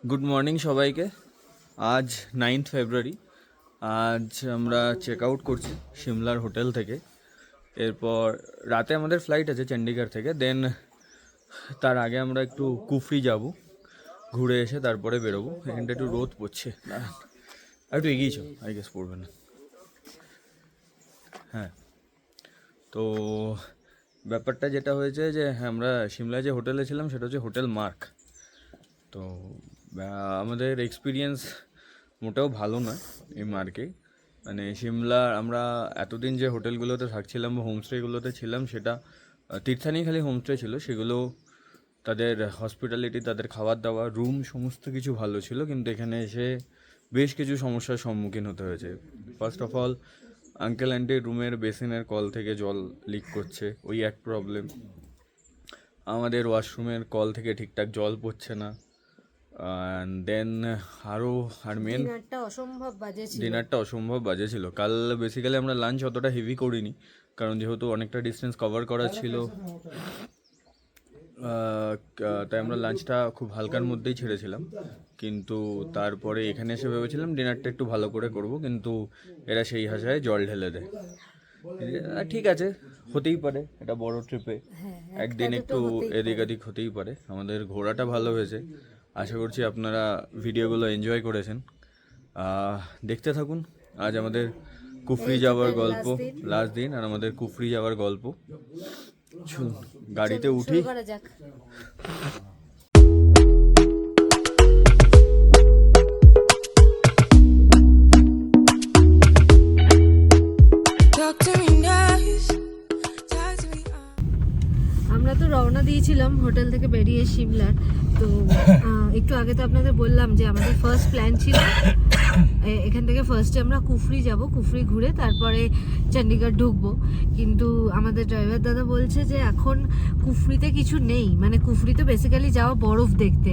Good morning সবাইকে। আজ 9th ফেব্রুয়ারি। আজ আমরা চেক আউট করছি সিমলার হোটেল থেকে। এরপর রাতে আমাদের ফ্লাইট আছে চণ্ডীগড় থেকে। দেন তার আগে আমরা একটু কুফরি যাব, ঘুরে এসে তারপরে বেরোবো। এখানটা একটু রোদ পড়ছে, আর একটু এগিয়েছ, আই গেস পড়বে না। হ্যাঁ, তো ব্যাপারটা যেটা হয়েছে যে আমরা সিমলায় যে হোটেলে ছিলাম সেটা হচ্ছে হোটেল মার্ক। তো আমাদের এক্সপিরিয়েন্স মোটেও ভালো নয় এই মার্কে। মানে সিমলা আমরা এতদিন যে হোটেলগুলোতে থাকছিলাম বা হোমস্টেগুলোতে ছিলাম, সেটা তীর্থানি খালি হোমস্টে ছিল। সেগুলো তাদের হসপিটালিটি, তাদের খাবার দাওয়া, রুম সমস্ত কিছু ভালো ছিল, কিন্তু এখানে এসে বেশ কিছু সমস্যার সম্মুখীন হতে হয়েছে। ফার্স্ট অফ অল, আঙ্কেল আন্টির রুমের বেসিনের কল থেকে জল লিক করছে, ওই এক প্রবলেম। আমাদের ওয়াশরুমের কল থেকে ঠিকঠাক জল পড়ছে না। দেন আর মেন ডিনারটা অসম্ভব বাজে ছিল। কাল বেসিক্যালি আমরা লাঞ্চ অতটা হেভি করিনি, কারণ যেহেতু অনেকটা ডিস্টেন্স কভার করা ছিল, তাই আমরা লাঞ্চটা খুব হালকার মধ্যেই ছেড়েছিলাম। কিন্তু তারপরে এখানে এসে ভেবেছিলাম ডিনারটা একটু ভালো করে করব, কিন্তু এরা সেই হাসায় জল ঢেলে দেয়। ঠিক আছে, হতেই পারে, এটা বড় ট্রিপে একদিন একটু এদিক ওদিক হতেই পারে। আমাদের ঘোরাটা ভালো হয়েছে, আশা করছি আপনারা ভিডিওগুলো এনজয় করেছেন। দেখতে থাকুন। আজ আমাদের কুফরি যাওয়ার গল্প, লাস্ট দিন, আর আমাদের কুফরি যাওয়ার গল্প। চলুন গাড়িতে উঠি। আমরা তো রওনা দিয়েছিলাম হোটেল থেকে বেরিয়ে সিমলার। তো একটু আগে তো আপনাদের বললাম যে আমাদের ফার্স্ট প্ল্যান ছিল এখান থেকে ফার্স্টে আমরা কুফরি যাব, কুফরি ঘুরে তারপরে চণ্ডীগড় ঢুকবো। কিন্তু আমাদের ড্রাইভার দাদা বলছে যে এখন কুফরিতে কিছু নেই, মানে কুফরিতে বেসিক্যালি যাওয়া বরফ দেখতে,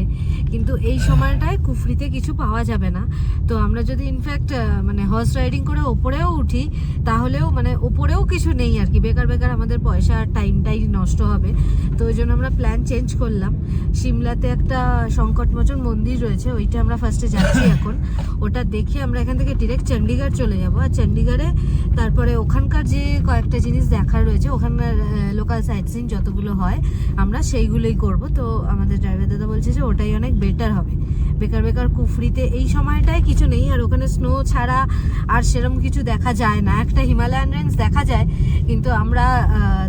কিন্তু এই সময়টায় কুফরিতে কিছু পাওয়া যাবে না। তো আমরা যদি ইনফ্যাক্ট মানে হর্স রাইডিং করে ওপরেও উঠি, তাহলেও মানে ওপরেও কিছু নেই আর কি, বেকার বেকার আমাদের পয়সা আর টাইমটাই নষ্ট হবে। তো ওই জন্য আমরা প্ল্যান চেঞ্জ করলাম। সিমলাতে একটা সংকটমোচন মন্দির রয়েছে, ওইটা আমরা ফার্স্টে যাচ্ছি এখন। ওটা দেখে আমরা এখান থেকে ডিরেক্ট চণ্ডীগড় চলে যাব। আর চণ্ডীগড়ে তারপরে ওখানকার যে কয়েকটা জিনিস দেখার রয়েছে, ওখানকার লোকাল সাইট সিন যতগুলো হয় আমরা সেইগুলোই করব। তো আমাদের ড্রাইভার দাদা বলছে যে ওটাই অনেক বেটার হবে। বেকার বেকার কুফরিতে এই সময়টায় কিছু নেই, আর ওখানে স্নো ছাড়া আর সেরকম কিছু দেখা যায় না। একটা হিমালয়ান রেঞ্জ দেখা যায়, কিন্তু আমরা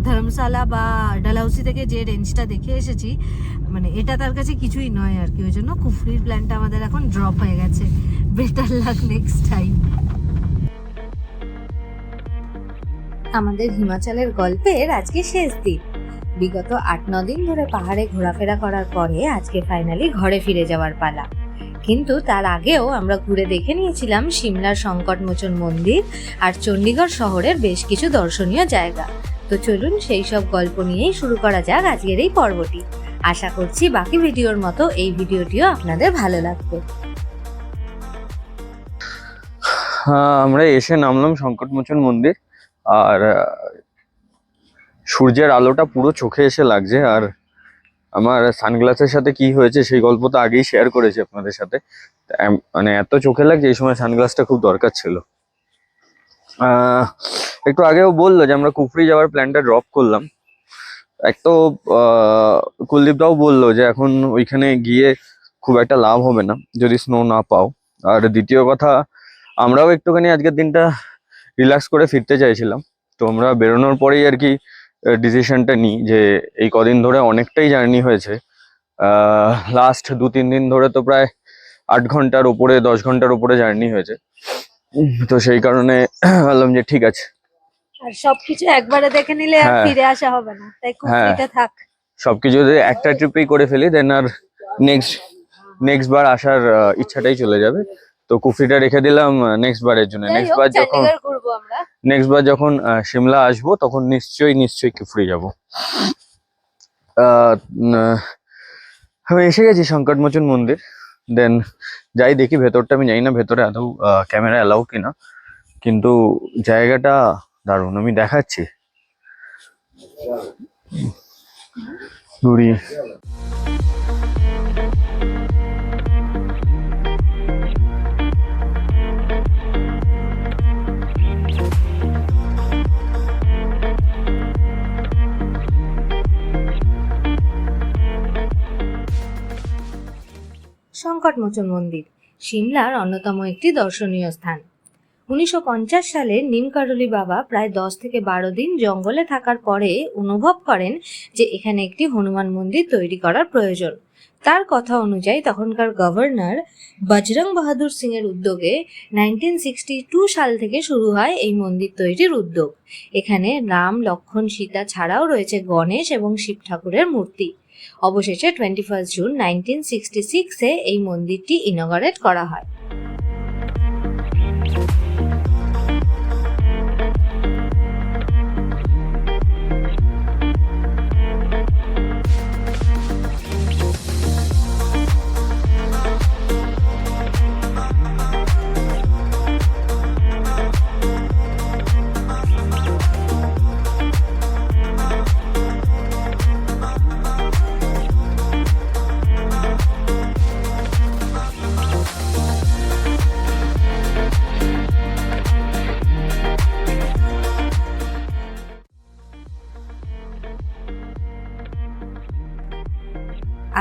ধর্মশালা বা ডালহাউসি থেকে যে রেঞ্জটা দেখে এসেছি, মানে এটা তার কাছে কিছুই নয় আর কি। ওই জন্য কুফরির প্ল্যানটা আমাদের এখন ড্রপ হয়ে গেছে। Better luck next time. আমাদের হিমাচলের গল্পের আজকে শেষ দিন। বিগত 8-9 দিন ধরে পাহাড়ে ঘোরাফেরা করার পরে আজকে ফাইনালি ঘরে ফিরে যাওয়ার পালা। কিন্তু তার আগেও আমরা ঘুরে দেখে নিয়েছিলাম সিমলার সংকটমোচন মন্দির আর চণ্ডীগড় শহরের বেশ কিছু দর্শনীয় জায়গা। তো চলুন সেই সব গল্প নিয়েই শুরু করা যাক আজকের এই পর্বটি। আশা করছি বাকি ভিডিওর মতো এই ভিডিওটিও আপনাদের ভালো লাগবে। আমরা এসে নামলাম সংকটমোচন মন্দির, আর সূর্যের আলোটা পুরো চোখে এসে লাগছে। আর আমার সানগ্লাসের সাথে কি হয়েছে সেই গল্প তো আগেই শেয়ার করেছি আপনাদের সাথে। মানে এত চোখে লাগছে, এই সময় সানগ্লাসটা খুব দরকার ছিল। একটু আগেও বললো যে আমরা কুফরি যাওয়ার প্ল্যানটা ড্রপ করলাম। এক তো কুলদীপদাও বললো যে এখন ওইখানে গিয়ে খুব একটা লাভ হবে না যদি স্নো না পাও। আর দ্বিতীয় কথা, আমরাও একটুখানি আজকের দিনটা রিল্যাক্স করে ফিরতে চাইছিলাম। তো আমরা বেরোনোর পরেই আর কি ডিসিশনটা নিই যে এই কদিন ধরে অনেকটাই জার্নি হয়েছে। লাস্ট 2-3 দিন ধরে তো প্রায় 8 ঘন্টার উপরে, 10 ঘন্টার উপরে জার্নি হয়েছে। তো সেই কারণে বললাম যে ঠিক আছে, আর সবকিছু একবারে দেখে নিলে আর ফিরে আসা হবে না, তাই কুফরিটা থাক। সবকিছু যদি একটা ট্রিপেই করে ফেলি, দেন আর নেক্সট বার আসার ইচ্ছাটাই চলে যাবে। তো কুফরিটা রেখে দিলাম নেক্সট বারের জন্য। নেক্সট বার যখন সিমলা আসবো তখন নিশ্চয়ই কুফরি যাবো। আমি এসে গেছি সংকটমোচন মন্দির। দেন যাই দেখি ভেতরটা। আমি জানি না ভেতরে আদৌ ক্যামেরা অ্যালাউ কিনা, কিন্তু জায়গাটা দারুণ, আমি দেখাচ্ছি। সংকটমোচন মন্দির, সিমলার অন্যতম একটি দর্শনীয় স্থান। 1950 সালে নিমকারলি বাবা প্রায় 10 থেকে 12 দিন জঙ্গলে থাকার পরে অনুভব করেন যে এখানে একটি হনুমান মন্দির তৈরি করার প্রয়োজন। তার কথা অনুযায়ী তখনকার গভর্নর বজরং বাহাদুর সিং এর উদ্যোগে 1962 সাল থেকে শুরু হয় এই মন্দির তৈরির উদ্যোগ। এখানে রাম, লক্ষ্মণ, সীতা ছাড়াও রয়েছে গণেশ এবং শিব ঠাকুরের মূর্তি। অবশেষে 21 জুন 1966-এ এই মন্দিরটি ইনগরেট করা হয়।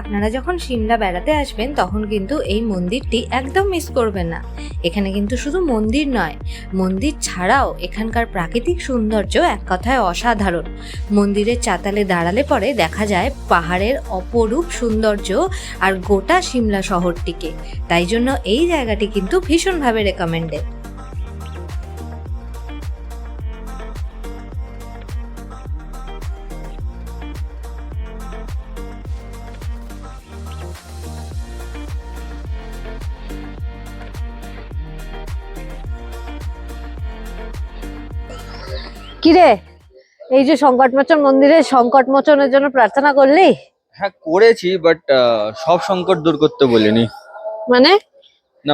আপনারা যখন সিমলা বেড়াতে আসবেন তখন কিন্তু এই মন্দিরটি একদম মিস করবেন না। এখানে কিন্তু শুধু মন্দির নয়, মন্দির ছাড়াও এখানকার প্রাকৃতিক সৌন্দর্য এক কথায় অসাধারণ। মন্দিরের চাতালে দাঁড়ালে পরে দেখা যায় পাহাড়ের অপরূপ সৌন্দর্য আর গোটা সিমলা শহরটিকে। তাই জন্য এই জায়গাটি কিন্তু ভীষণভাবে রেকমেন্ডেড। কিরে, এই যে সংকটমোচন মন্দিরে সংকট মোচনের জন্য প্রার্থনা করলি? হ্যাঁ করেছি, বাট সব সংকট দূর করতে বলিনি। মানে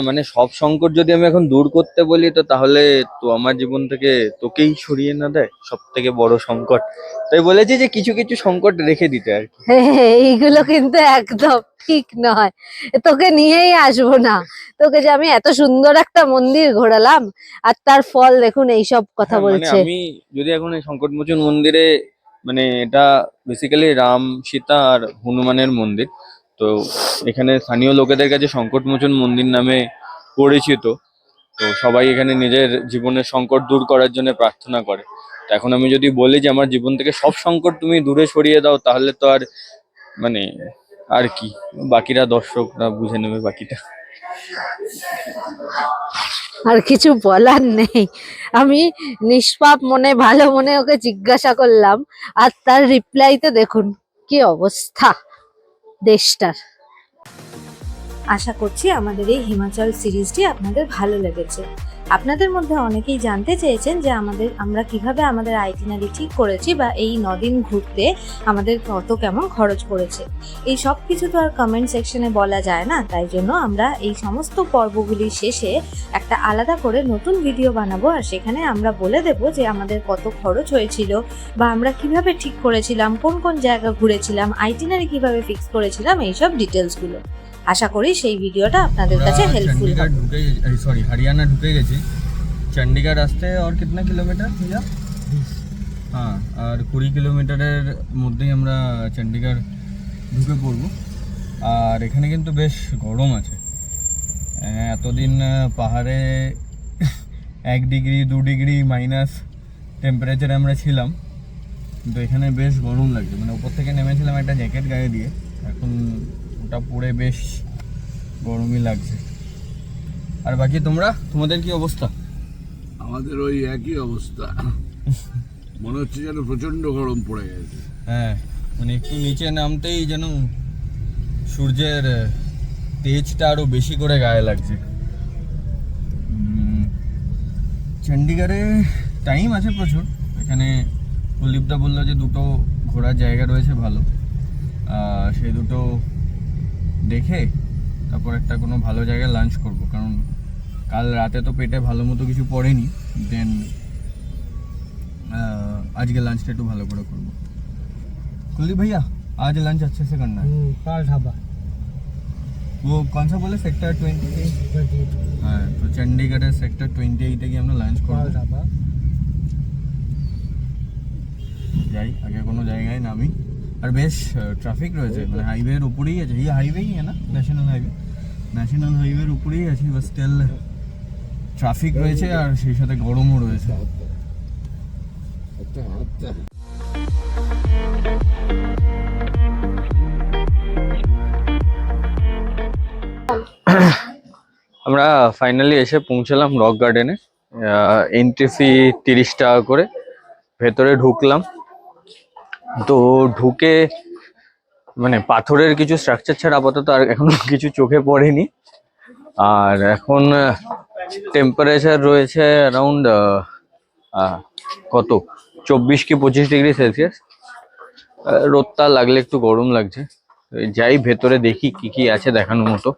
মানে সব সংকট যদি আমি এখন দূর করতে বলি তো তাহলে তো আমার জীবন থেকে তোকেই সরিয়ে না দেয় সব থেকে বড় সংকট। তাই বলেছি যে কিছু কিছু সংকট রেখে দিতে আর কি। এইগুলো কিন্তু একদম ঠিক নয়, তোকে নিয়েই আসবো না। তোকে যে আমি এত সুন্দর একটা মন্দির ঘোরালাম আর তার ফল দেখুন এইসব কথা হ্যাঁ, বলছে। আমি যদি এখন এই সংকটমোচন মন্দিরে, এটা বেসিক্যালি রাম, সীতা আর হনুমানের মন্দির। তো এখানে স্থানীয় লোকেদের কাছে সংকটমোচন মন্দির নামে পরিচিত। তো সবাই এখানে নিজের জীবনের সংকট দূর করার জন্য প্রার্থনা করে। তো এখন আমি যদি বলি যে আমার জীবন থেকে সব সংকট তুমি দূরে সরিয়ে দাও তাহলে তো আর আর কি, বাকিরা দর্শকরা বুঝে নেবে বাকিটা। আর কিছু বলার নেই। আমি নিষ্পাপ মনে, ভালো মনে ওকে জিজ্ঞাসা করলাম আর তার রিপ্লাইতে দেখুন কি অবস্থা দেশটার। আশা করছি আমাদের এই হিমাচল সিরিজটি আপনাদের ভালো লেগেছে। আপনাদের মধ্যে অনেকেই জানতে চেয়েছেন যে আমরা কিভাবে আমাদের আইটিনারি ঠিক করেছি বা এই 9 দিন ঘুরতে আমাদের কেমন খরচ পড়েছে। এই সব কিছু তো আর কমেন্ট সেকশনে বলা যায় না, তাই জন্য আমরা এই সমস্ত পর্বগুলির শেষে একটা আলাদা করে নতুন ভিডিও বানাবো আর সেখানে আমরা বলে দেব যে আমাদের কত খরচ হয়েছিল বা আমরা কিভাবে ঠিক করেছিলাম, কোন কোন জায়গা ঘুরেছিলাম, আইটিনারি কিভাবে ফিক্স করেছিলাম, এইসব ডিটেলসগুলো। আশা করি সেই ভিডিওটা আপনাদের কাছে হেল্পফুল হবে। हरियाणा ঢুকে গেছি। চণ্ডীগড় আসতে আর কিতনা কিলোমিটার भैया? হ্যাঁ, আর 20 কিলোমিটারের মধ্যেই আমরা চণ্ডীগড় ঢুকে পড়বো। আর এখানে কিন্তু বেশ গরম আছে। এতদিন পাহাড়ে 1 ডিগ্রি 2 ডিগ্রি মাইনাস টেম্পারেচারে আমরা ছিলাম, কিন্তু এখানে বেশ গরম লাগছে। উপর থেকে নেমেছিলাম একটা জ্যাকেট গায়ে দিয়ে, এখন ওটা পরে বেশ গরমই লাগছে। আর বাকি তোমাদের কি অবস্থা? আমাদের ওই একই অবস্থা, মনে হচ্ছে যেন প্রচন্ড গরম পড়ে গেছে। হ্যাঁ, একটু নিচে নামতেই যেন সূর্যের তেজটা আরো বেশি করে গায়ে লাগছে। চণ্ডীগড়ে টাইম আছে প্রচুর। এখানে কুলদীপদা বললো যে 2টো ঘোরার জায়গা রয়েছে ভালো, সেই 2টো দেখে তারপর একটা কোনো ভালো জায়গায় লাঞ্চ করব, কারণ কাল রাতে তো পেটে ভালো মতো কিছু পড়েনি। দেন আজকে লাঞ্চটা একটু ভালো করে করবো। कुलदीप भैया आज लंच अच्छे से करना है। पाल ढाबा वो कौन सा बोले सेक्टर 28? हाँ, तो चंडीगढ़ सेक्टर 28 গিয়ে আমরা লাঞ্চ করব। ढाबा যাই আগে কোনো জায়গায় নামি। আর বেশ ট্রাফিক রয়েছে, হাইওয়ের উপরেই আছে। এই হাইওয়েই है ना, ন্যাশনাল হাইওয়ে। ন্যাশনাল হাইওয়ের উপরেই আছি, বাস স্টিল ট্রাফিক রয়েছে আর সেই সাথে গরমও রয়েছে। আমরা ফাইনালি এসে পৌঁছালাম রক গার্ডেনে। এন্ট্রি ফি 30 টাকা করে। ভেতরে ঢুকলাম, তো ঢুকে মানে পাথরের কিছু স্ট্রাকচার ছাড়া আপাতত আর এখনো কিছু চোখে পড়েনি। আর এখন টেম্পারেচার রয়েছে অ্যারাউন্ড কত 24 কি 25 ডিগ্রি সেলসিয়াস। রোদটা লাগলে একটু গরম লাগছে। যাই ভেতরে দেখি কি কি আছে দেখানোর মতো।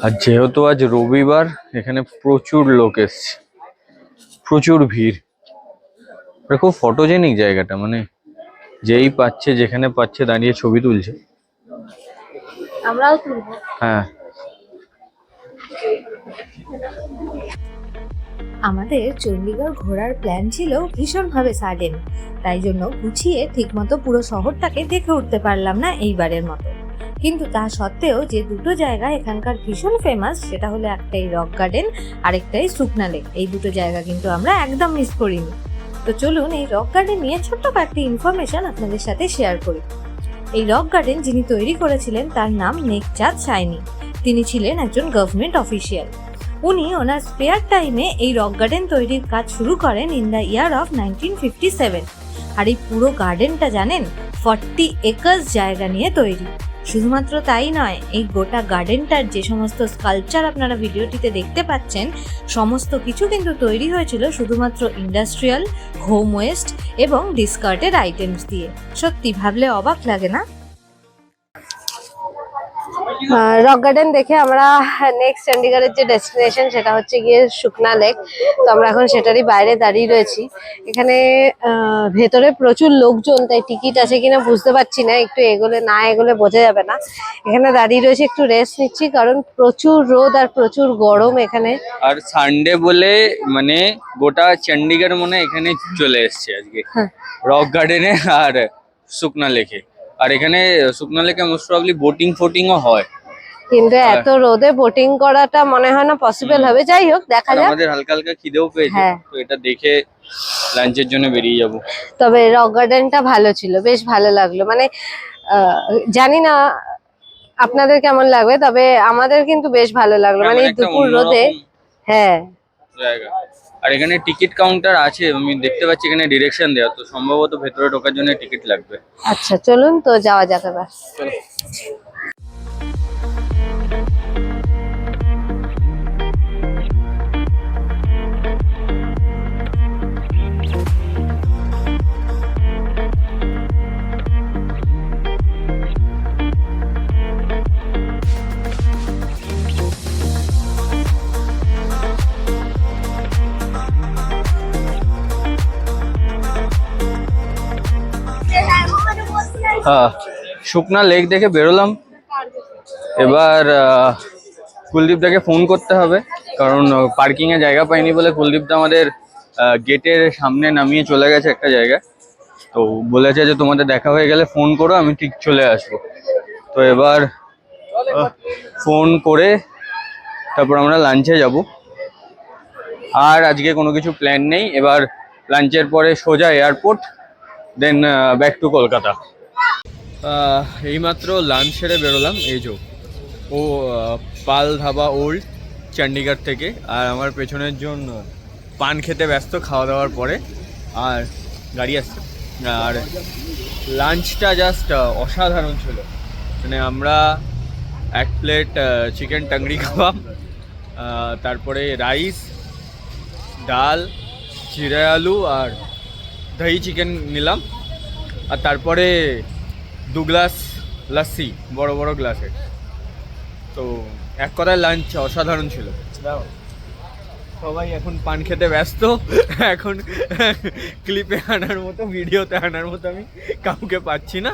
আর যেহেতু আজ রবিবার, এখানে প্রচুর লোক এসছে, প্রচুর ভিড়। এটা খুব ফটোজেনিক জায়গাটা, মানে যেই পাচ্ছে যেখানে পাচ্ছে দাঁড়িয়ে ছবি তুলছে। আমরাও তুলবো। হ্যাঁ, আমাদের চণ্ডীগড় ঘোরার প্ল্যান ছিল ভীষণভাবে সাডেন, তাই জন্য গুছিয়ে ঠিকমতো পুরো শহরটাকে দেখে উঠতে পারলাম না এইবারের মতো। কিন্তু তা সত্ত্বেও যে দুটো জায়গা এখানকার ভীষণ ফেমাস, সেটা হলো একটাই রক গার্ডেন আর একটাই সুকনা লেক। এই দুটো জায়গা কিন্তু আমরা একদম মিস করিনি। তো চলুন এই রক গার্ডেন নিয়ে ছোট্ট কয়েকটি ইনফরমেশন আপনাদের সাথে শেয়ার করি। এই রক গার্ডেন যিনি তৈরি করেছিলেন তার নাম নেকচাঁদ সাইনি। তিনি ছিলেন একজন গভর্নমেন্ট অফিসিয়াল। উনি ওনার স্পেয়ার টাইমে এই রক গার্ডেন তৈরির কাজ শুরু করেন ইন দ্য ইয়ার অফ 1957। আর এই পুরো গার্ডেনটা জানেন 40 একর্স জায়গা নিয়ে তৈরি। শুধুমাত্র তাই নয়, এই গোটা গার্ডেনটার যে সমস্ত স্কাল্পচার আপনারা ভিডিওটিতে দেখতে পাচ্ছেন, সমস্ত কিছু কিন্তু তৈরি হয়েছিল শুধুমাত্র ইন্ডাস্ট্রিয়াল, হোম ওয়েস্ট এবং ডিসকার্টেড আইটেমস দিয়ে। সত্যি ভাবলে অবাক লাগে না? রক গার্ডেন দেখে আমরা নেক্সট চণ্ডীগড়ের যে ডেস্টিনেশন সেটা হচ্ছে গিয়ে সুকনা লেক। তো আমরা এখন সেটারই বাইরে দাঁড়িয়ে রয়েছি। এখানে ভেতরে প্রচুর লোকজন, তাই টিকিট আছে কিনা বুঝতে পারছি না, একটু এগোলে না এগোলে বোঝা যাবে না। এখানে দাঁড়িয়ে রয়েছে, একটু রেস্ট নিচ্ছি কারণ প্রচুর রোদ আর প্রচুর গরম এখানে। আর সানডে বলে মানে গোটা চণ্ডীগড় মনে হয় এখানে চলে এসছে আজকে রক গার্ডেনে আর সুকনা লেকে। আর এখানে সুকনা লেকে মোস্ট প্রবাবলি বোটিং ফোটিংও হয়, কিন্তু এত রোদে বোটিং করাটা মনে হয় না পসিবল হবে। যাই হোক, দেখা আর যাক। আমাদের হালকা হালকা খিদেও পেয়েছে, হ্যাঁ। তো এটা দেখে লাঞ্চের জন্য বেরিয়ে যাব। তবে রক গার্ডেনটা ভালো ছিল, বেশ ভালো লাগলো। মানে জানি না আপনাদের কেমন লাগবে, তবে আমাদের কিন্তু বেশ ভালো লাগলো। মানে এই একটা দুপুর রোদে। অন্যরকম হ্যাঁ, জায়গা। আর এখানে টিকিট কাউন্টার আছে, আমি দেখতে পাচ্ছি এখানে ডিরেকশন দেওয়া, তো সম্ভবত ভেতরে ঢোকার জন্য টিকিট লাগবে। আচ্ছা চলুন তো যাওয়া যাক এবার। চলো। শুকনা লেক দেখে বেরোলাম। এবার কুলদীপ দাকে ফোন করতে হবে, কারণ পার্কিং এ জায়গা পাইনি বলে কুলদীপ দা আমাদের গেটের সামনে নামিয়ে চলে গেছে একটা জায়গায়। তো বলেছে যে তোমাদের দেখা হয়ে গেলে ফোন করো, আমি ঠিক চলে আসবো। তো এবার ফোন করে তারপর আমরা লাঞ্চে যাব। আর আজকে কোনো কিছু প্ল্যান নেই। এবার লাঞ্চের পরে সোজা airport, then back to Kolkata. এইমাত্র লাঞ্চ সেরে বেরোলাম। এই যে ও পাল ধাবা ওল্ড চণ্ডীগড় থেকে, আর আমার পেছনের জন্য পান খেতে ব্যস্ত খাওয়া দাওয়ার পরে, আর গাড়ি আসছে। আর লাঞ্চটা জাস্ট অসাধারণ ছিল। মানে আমরা এক প্লেট চিকেন টাংরি কাবাব, তারপরে রাইস, ডাল, জিরা আলু আর দহি চিকেন নিলাম। আর তারপরে 2 গ্লাস লাস্সি বড় বড় গ্লাসে। তো এক কথায় লাঞ্চ অসাধারণ ছিল। সবাই এখন পান খেতে ব্যস্ত। এখন ক্লিপে আনার মতো, ভিডিওতে আনার মতো আমি কাউকে পাচ্ছি না,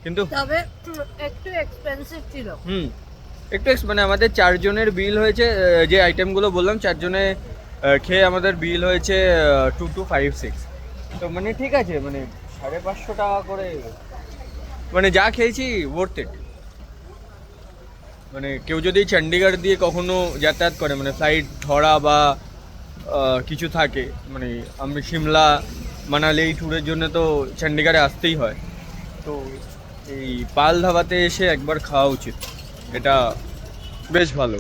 কিন্তু তবে একটু এক্সপেন্সিভ ছিল। একটু মানে আমাদের 4 জনের বিল হয়েছে, যে আইটেমগুলো বললাম 4 জনে খেয়ে আমাদের বিল হয়েছে 2256। তো মানে ঠিক আছে, মানে 550 টাকা করে, মানে যা খেয়েছি ওয়ার্থ ইট। মানে কেউ যদি চণ্ডীগড় দিয়ে কখনো যাতায়াত করে, মানে ফ্লাইট ধরা বা কিছু থাকে, মানে আমি সিমলা মানালি এই ট্যুরের জন্য তো চণ্ডীগড়ে আসতেই হয়, তো এই পাল ধাবাতে এসে একবার খাওয়া উচিত, এটা বেশ ভালো।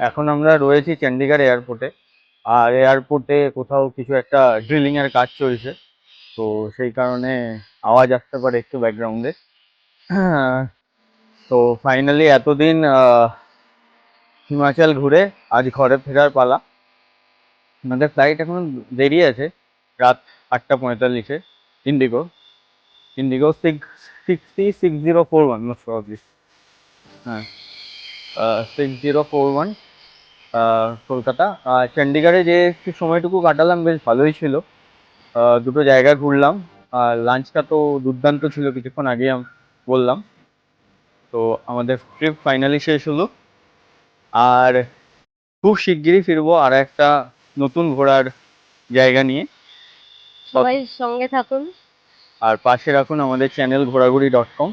এখন আমরা রয়েছি চণ্ডীগড় এয়ারপোর্টে, আর এয়ারপোর্টে কোথাও কিছু একটা ড্রিলিংয়ের কাজ চলছে, তো সেই কারণে আওয়াজ আসতে পারে একটু ব্যাকগ্রাউন্ডে। তো ফাইনালি এতদিন হিমাচল ঘুরে আজ ঘরে ফেরার পালা। আমাদের ফ্লাইট এখন দেরি আছে, রাত 8:45-এ, ইন্ডিগো 6041 মোস্ট প্রবাবলি। হ্যাঁ, 6041 কলকাতা। আর চণ্ডীগড়ে যে একটু সময়টুকু কাটালাম বেশ ভালোই ছিল। দুটো জায়গা ঘুরলাম, আর লাঞ্চটা তো দুর্দান্ত ছিল, কিছুক্ষণ আগেই আমি বললাম। তো আমাদের ট্রিপ ফাইনালি শেষ হলো, আর খুব শিগগিরই ফিরবো আর একটা নতুন ঘোরার জায়গা নিয়ে। সবাই সঙ্গে থাকুন, আর পাশে রাখুন আমাদের চ্যানেল ঘোরাঘুরি.com।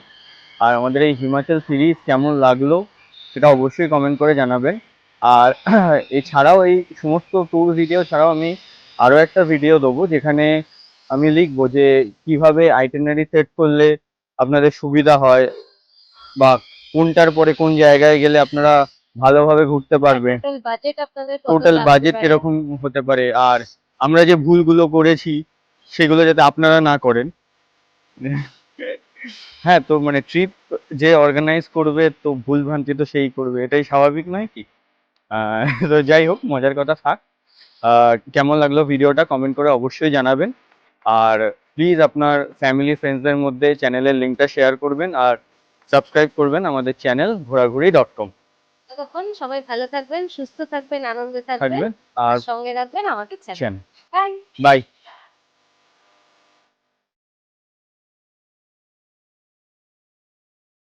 আর আমাদের এই হিমাচল সিরিজ কেমন লাগলো সেটা অবশ্যই কমেন্ট করে জানাবেন। আর এছাড়াও এই সমস্ত ট্যুর ভিডিও ছাড়াও আমি আরও একটা ভিডিও দেবো, যেখানে আমি লিখবো যে কিভাবে আইটিনারি সেট করলে আপনাদের সুবিধা হয়, বা কোনটার পরে কোন জায়গায় গেলে আপনারা ভালোভাবে ঘুরতে পারবেন, বাজেট আপনাদের টোটাল বাজেট কিরকম হতে পারে, আর আমরা যে ভুলগুলো করেছি সেগুলো যাতে আপনারা না করেন। হ্যাঁ, তো মানে ট্রিপ যে অর্গানাইজ করবে তো ভুল ভ্রান্তি তো সেই করবে, এটাই স্বাভাবিক নয় কি? তো যাই হোক, মজার কথা থাক। কেমন লাগলো ভিডিওটা কমেন্ট করে অবশ্যই জানাবেন, আর প্লিজ আপনার ফ্যামিলি ফ্রেন্ডসদের মধ্যে চ্যানেলের লিঙ্কটা শেয়ার করবেন, আর সাবস্ক্রাইব করবেন আমাদের চ্যানেল ঘোরাঘুরি.com। ততক্ষণ সবাই ভালো থাকবেন, সুস্থ থাকবেন, আনন্দে থাকবেন, থাকবেন আর আর সঙ্গে রাখবেন আমাকে চ্যানেল। চ্যানেল। বাই। বাই।